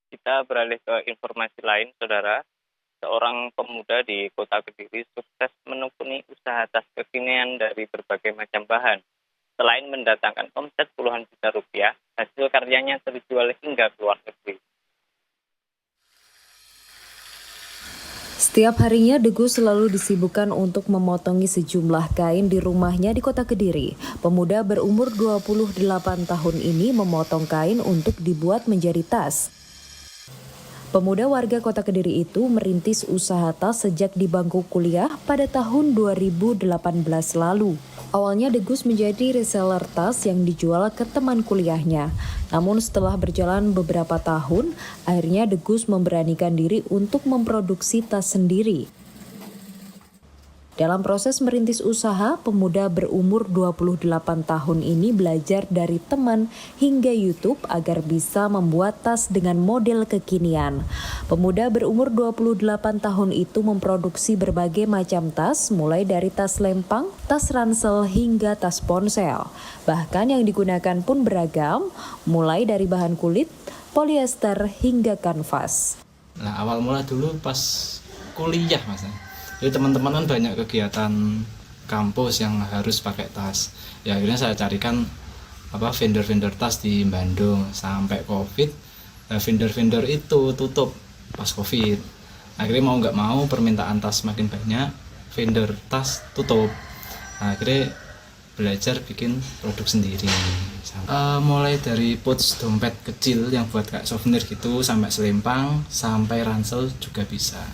Kita beralih ke informasi lain, Saudara. Seorang pemuda di Kota Kediri sukses menekuni usaha tas kekinian dari berbagai macam bahan. Selain mendatangkan omset puluhan juta rupiah, hasil karyanya terjual hingga ke luar negeri. Setiap harinya, Degus selalu disibukkan untuk memotongi sejumlah kain di rumahnya di Kota Kediri. Pemuda berumur 28 tahun ini memotong kain untuk dibuat menjadi tas. Pemuda warga Kota Kediri itu merintis usaha tas sejak di bangku kuliah pada tahun 2018 lalu. Awalnya Degus menjadi reseller tas yang dijual ke teman kuliahnya. Namun setelah berjalan beberapa tahun, akhirnya Degus memberanikan diri untuk memproduksi tas sendiri. Dalam proses merintis usaha, pemuda berumur 28 tahun ini belajar dari teman hingga YouTube agar bisa membuat tas dengan model kekinian. Pemuda berumur 28 tahun itu memproduksi berbagai macam tas, mulai dari tas lempang, tas ransel, hingga tas ponsel. Bahkan yang digunakan pun beragam, mulai dari bahan kulit, polyester, hingga kanvas. Nah, awal mula dulu pas kuliah, Mas. Jadi teman-teman kan banyak kegiatan kampus yang harus pakai tas. Ya akhirnya saya carikan vendor-vendor tas di Bandung sampai Covid. Vendor-vendor itu tutup pas Covid. Akhirnya mau nggak mau permintaan tas makin banyak, vendor tas tutup. Akhirnya belajar bikin produk sendiri. Mulai dari pouch dompet kecil yang buat kayak souvenir gitu, sampai selempang, sampai ransel juga bisa.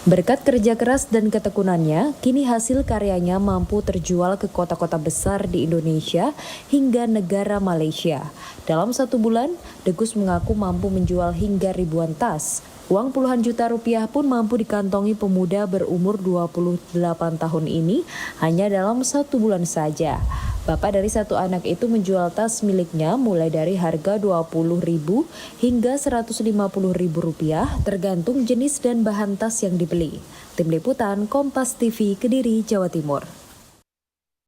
Berkat kerja keras dan ketekunannya, kini hasil karyanya mampu terjual ke kota-kota besar di Indonesia hingga negara Malaysia. Dalam 1 bulan, Degus mengaku mampu menjual hingga ribuan tas. Uang puluhan juta rupiah pun mampu dikantongi pemuda berumur 28 tahun ini hanya dalam 1 bulan saja. Bapak dari 1 anak itu menjual tas miliknya mulai dari harga Rp20.000 hingga Rp150.000 tergantung jenis dan bahan tas yang dibeli. Tim Liputan Kompas TV Kediri, Jawa Timur.